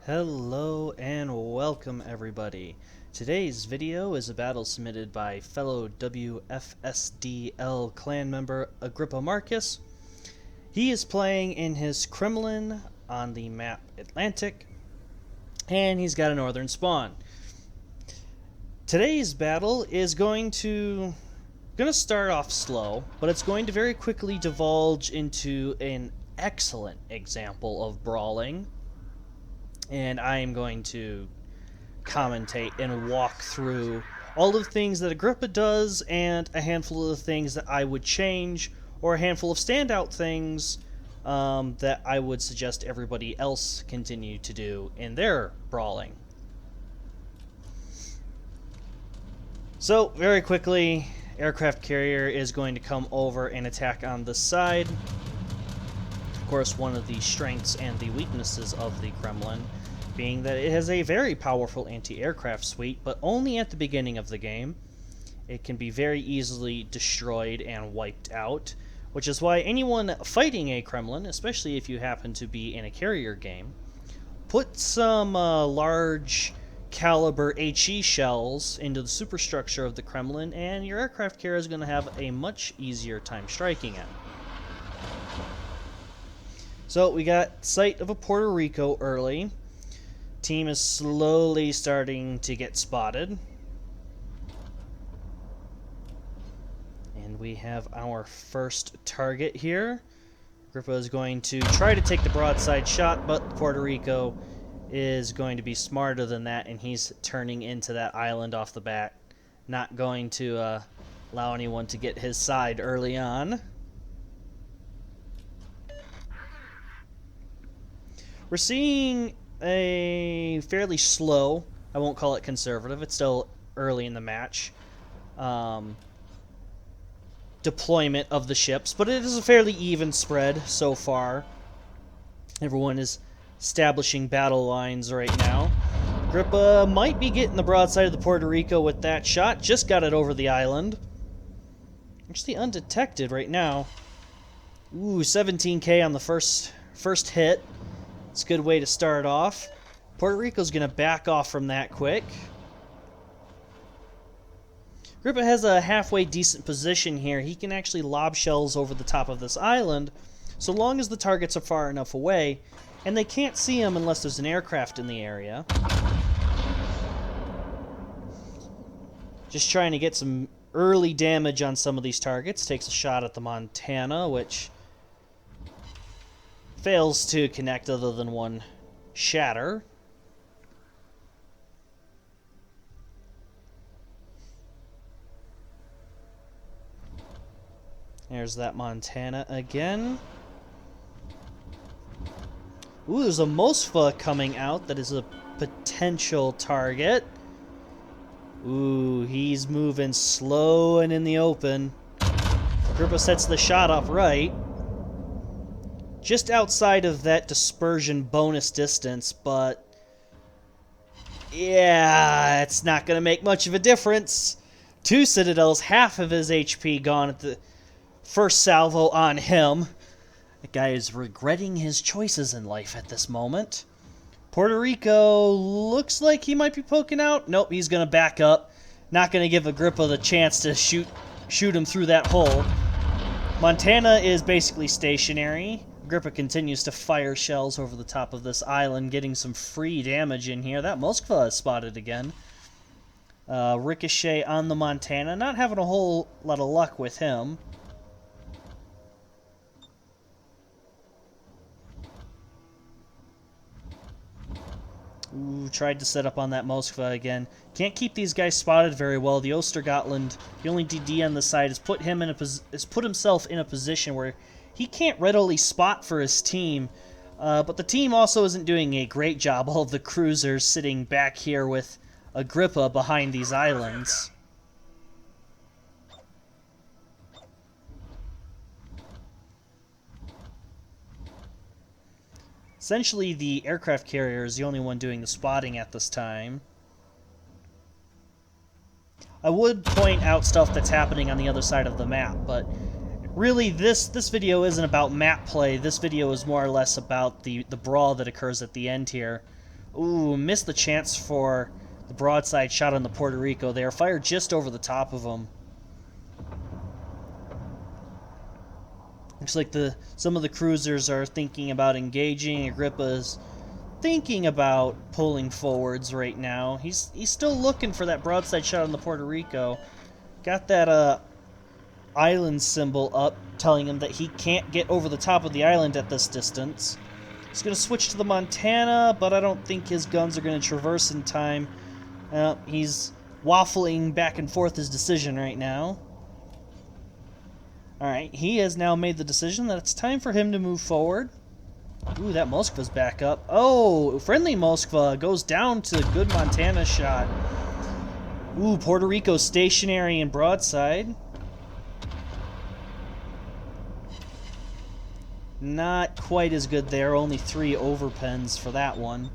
Hello and welcome everybody. Today's video is a battle submitted by fellow WFSDL clan member Agrippa Marcus. He is playing in his Kremlin on the map Atlantic, and he's got a northern spawn. Today's battle is going to start off slow, but it's going to very quickly divulge into an excellent example of brawling. And I am going to commentate and walk through all of the things that Agrippa does and a handful of the things that I would change, or a handful of standout things that I would suggest everybody else continue to do in their brawling. So, very quickly, aircraft carrier is going to come over and attack on this side. Of course, one of the strengths and the weaknesses of the Kremlin being that it has a very powerful anti-aircraft suite, but only at the beginning of the game. It can be very easily destroyed and wiped out, which is why anyone fighting a Kremlin, especially if you happen to be in a carrier game, put some large caliber HE shells into the superstructure of the Kremlin, and your aircraft carrier is going to have a much easier time striking it. So we got sight of a Puerto Rico early. Team is slowly starting to get spotted. And we have our first target here. Agrippa is going to try to take the broadside shot, but Puerto Rico is going to be smarter than that, and he's turning into that island off the bat. Not going to allow anyone to get his side early on. We're seeing a fairly slow, I won't call it conservative, it's still early in the match, deployment of the ships, but it is a fairly even spread so far. Everyone is establishing battle lines right now. Agrippa might be getting the broadside of the Puerto Rico with that shot, just got it over the island. Actually undetected right now. Ooh, 17k on the first hit. It's a good way to start off. Puerto Rico's going to back off from that quick. Agrippa has a halfway decent position here. He can actually lob shells over the top of this island, so long as the targets are far enough away, and they can't see him unless there's an aircraft in the area. Just trying to get some early damage on some of these targets. Takes a shot at the Montana, which fails to connect other than one shatter. There's that Montana again. Ooh, there's a Mosfa coming out that is a potential target. Ooh, he's moving slow and in the open. Agrippa sets the shot up right. Just outside of that dispersion bonus distance, but yeah, it's not going to make much of a difference. 2 Citadels, half of his HP gone at the first salvo on him. That guy is regretting his choices in life at this moment. Puerto Rico looks like he might be poking out. Nope, he's going to back up. Not going to give Agrippa the chance to shoot him through that hole. Montana is basically stationary. Agrippa continues to fire shells over the top of this island, getting some free damage in here. That Moskva is spotted again. Ricochet on the Montana. Not having a whole lot of luck with him. Ooh, tried to set up on that Moskva again. Can't keep these guys spotted very well. The Ostergotland, the only DD on the side, has put himself in a position where he can't readily spot for his team. But the team also isn't doing a great job. All of the cruisers sitting back here with Agrippa behind these islands. Essentially, the aircraft carrier is the only one doing the spotting at this time. I would point out stuff that's happening on the other side of the map, but really, this video isn't about map play. This video is more or less about the brawl that occurs at the end here. Ooh, missed the chance for the broadside shot on the Puerto Rico there. Fired just over the top of him. Looks like some of the cruisers are thinking about engaging. Agrippa's thinking about pulling forwards right now. He's still looking for that broadside shot on the Puerto Rico. Got that island symbol up, telling him that he can't get over the top of the island at this distance. He's going to switch to the Montana, but I don't think his guns are going to traverse in time. He's waffling back and forth his decision right now. Alright, he has now made the decision that it's time for him to move forward. Ooh, that Moskva's back up. Oh, friendly Moskva goes down to a good Montana shot. Ooh, Puerto Rico stationary and broadside. Not quite as good there, only 3 overpens for that one.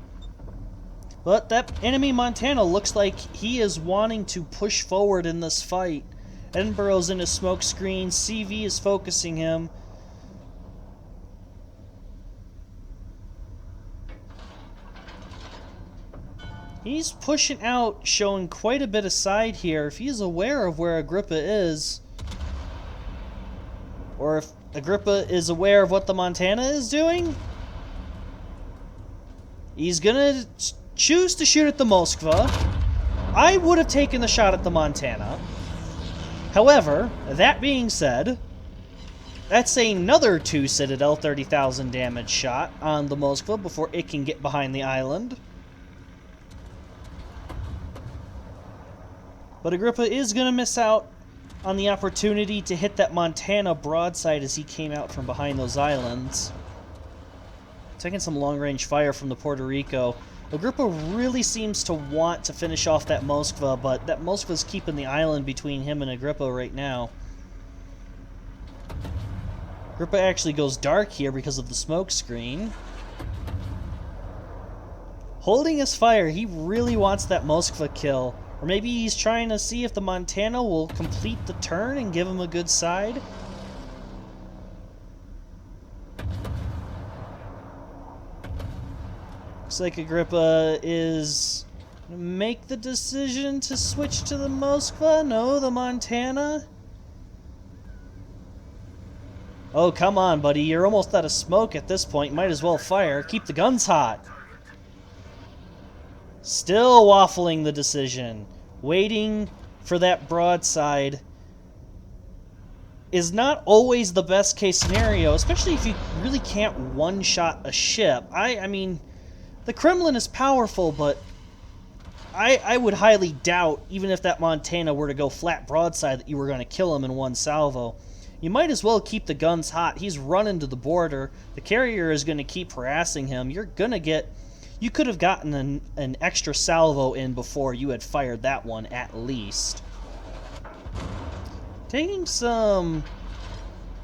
But that enemy Montana looks like he is wanting to push forward in this fight. Edinburgh's in his smoke screen, CV is focusing him. He's pushing out, showing quite a bit of side here. If he's aware of where Agrippa is, or if Agrippa is aware of what the Montana is doing, he's gonna choose to shoot at the Moskva. I would have taken the shot at the Montana. However, that being said, that's another 2 Citadel 30,000 damage shot on the Moskva before it can get behind the island. But Agrippa is going to miss out on the opportunity to hit that Montana broadside as he came out from behind those islands. Taking some long-range fire from the Puerto Rico. Agrippa really seems to want to finish off that Moskva, but that Moskva's keeping the island between him and Agrippa right now. Agrippa actually goes dark here because of the smoke screen. Holding his fire, he really wants that Moskva kill. Or maybe he's trying to see if the Montana will complete the turn and give him a good side. Looks like Agrippa is going to make the decision to switch to the Moskva. No, the Montana. Oh, come on, buddy. You're almost out of smoke at this point. Might as well fire. Keep the guns hot. Still waffling the decision. Waiting for that broadside is not always the best case scenario, especially if you really can't one-shot a ship. I mean, the Kremlin is powerful, but I would highly doubt, even if that Montana were to go flat broadside, that you were going to kill him in one salvo. You might as well keep the guns hot. He's running to the border. The carrier is going to keep harassing him. You're going to get... You could have gotten an extra salvo in before you had fired that one, at least. Taking some...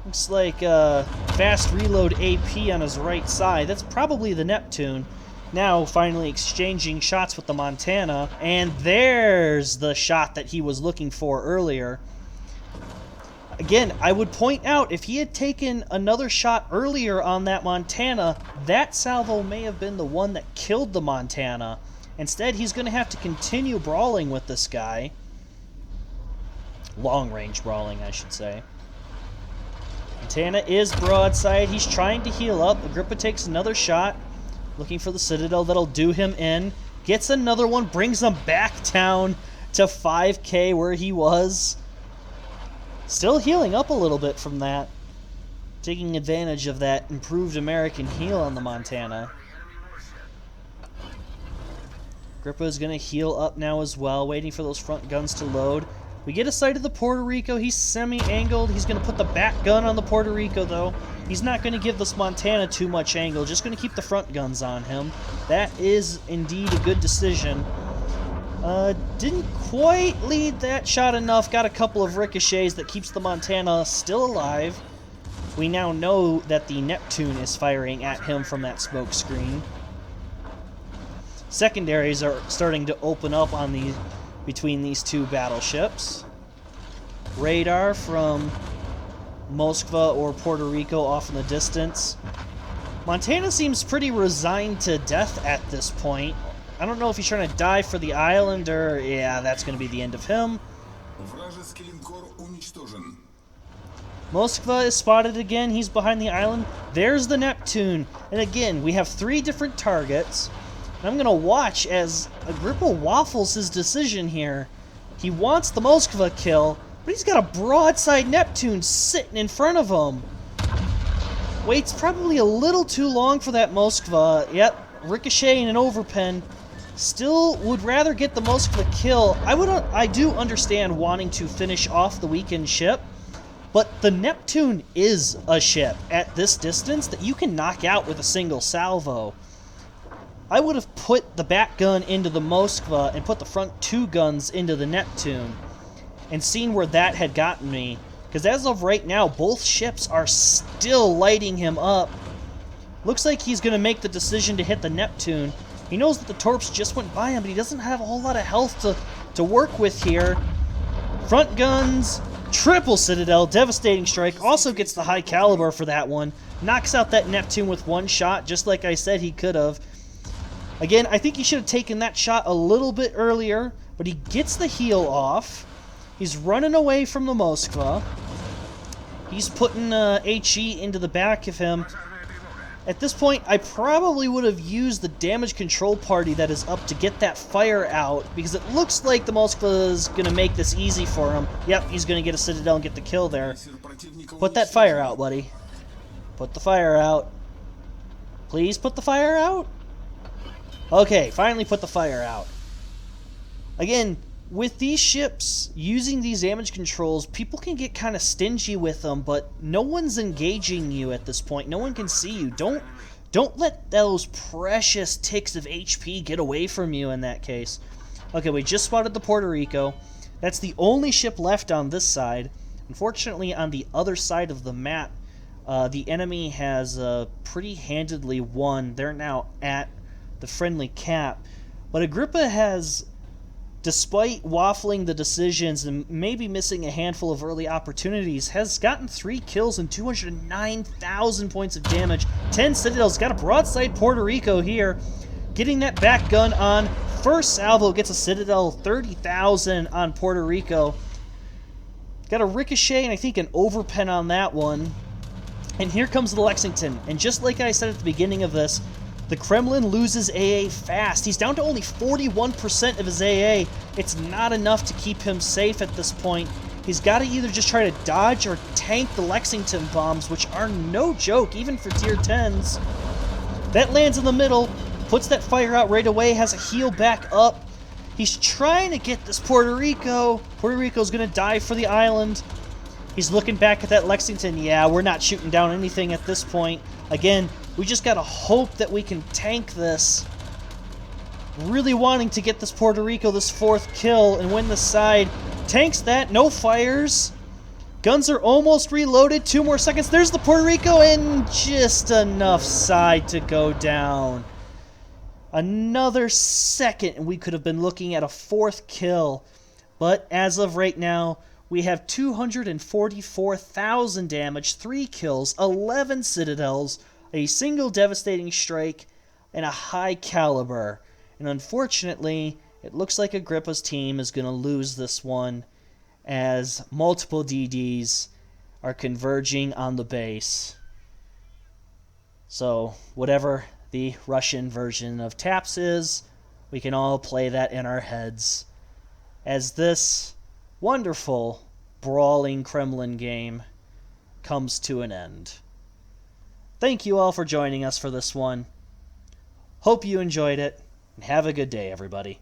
Looks like fast reload AP on his right side. That's probably the Neptune. Now finally exchanging shots with the Montana. And there's the shot that he was looking for earlier. Again, I would point out, if he had taken another shot earlier on that Montana, that salvo may have been the one that killed the Montana. Instead, he's going to have to continue brawling with this guy. Long-range brawling, I should say. Montana is broadside. He's trying to heal up. Agrippa takes another shot, looking for the Citadel that'll do him in. Gets another one, brings him back down to 5K where he was. Still healing up a little bit from that. Taking advantage of that improved American heal on the Montana. Agrippa is going to heal up now as well, waiting for those front guns to load. We get a sight of the Puerto Rico. He's semi-angled. He's going to put the back gun on the Puerto Rico, though. He's not going to give this Montana too much angle. Just going to keep the front guns on him. That is indeed a good decision. Didn't quite lead that shot enough. Got a couple of ricochets that keeps the Montana still alive. We now know that the Neptune is firing at him from that smoke screen. Secondaries are starting to open up on between these two battleships. Radar from Moskva or Puerto Rico off in the distance. Montana seems pretty resigned to death at this point. I don't know if he's trying to die for the island or... yeah, that's going to be the end of him. Moskva is spotted again. He's behind the island. There's the Neptune. And again, we have 3 different targets. And I'm going to watch as Agrippa waffles his decision here. He wants the Moskva kill, but he's got a broadside Neptune sitting in front of him. Waits probably a little too long for that Moskva. Yep, ricochet and an overpen. Still would rather get the Moskva kill. I do understand wanting to finish off the weakened ship, but the Neptune is a ship at this distance that you can knock out with a single salvo. I would have put the back gun into the Moskva and put the front 2 guns into the Neptune and seen where that had gotten me. Because as of right now, both ships are still lighting him up. Looks like he's going to make the decision to hit the Neptune. He knows that the torps just went by him, but he doesn't have a whole lot of health to work with here. Front guns, triple Citadel, devastating strike. Also gets the high caliber for that one. Knocks out that Neptune with 1 shot, just like I said he could have. Again, I think he should have taken that shot a little bit earlier, but he gets the heal off. He's running away from the Moskva. He's putting HE into the back of him. At this point, I probably would have used the damage control party that is up to get that fire out, because it looks like the Moskva is going to make this easy for him. Yep, he's going to get a Citadel and get the kill there. Put that fire out, buddy. Put the fire out. Please put the fire out? Okay, finally put the fire out. Again, with these ships, using these damage controls, people can get kind of stingy with them, but no one's engaging you at this point. No one can see you. Don't let those precious ticks of HP get away from you in that case. Okay, we just spotted the Puerto Rico. That's the only ship left on this side. Unfortunately, on the other side of the map, the enemy has pretty handedly won. They're now at the friendly cap. But Agrippa has, despite waffling the decisions and maybe missing a handful of early opportunities, has gotten 3 kills and 209,000 points of damage. 10 Citadels, got a broadside Puerto Rico here. Getting that back gun on. First salvo gets a Citadel, 30,000 on Puerto Rico. Got a ricochet and I think an overpen on that one. And here comes the Lexington. And just like I said at the beginning of this, the Kremlin loses AA fast. He's down to only 41% of his AA. It's not enough to keep him safe at this point. He's got to either just try to dodge or tank the Lexington bombs, which are no joke, even for tier 10s. That lands in the middle, puts that fire out right away, has a heal back up. He's trying to get this Puerto Rico. Puerto Rico's going to die for the island. He's looking back at that Lexington. Yeah, we're not shooting down anything at this point. Again, we just gotta hope that we can tank this. Really wanting to get this Puerto Rico, this 4th kill, and win the side. Tanks that, no fires. Guns are almost reloaded, 2 more seconds. There's the Puerto Rico, and just enough side to go down. Another second, and we could have been looking at a 4th kill. But as of right now, we have 244,000 damage, 3 kills, 11 Citadels, a single devastating strike, and a high caliber. And unfortunately, it looks like Agrippa's team is going to lose this one as multiple DDs are converging on the base. So, whatever the Russian version of TAPS is, we can all play that in our heads. As this wonderful, brawling Kremlin game comes to an end. Thank you all for joining us for this one. Hope you enjoyed it, and have a good day, everybody.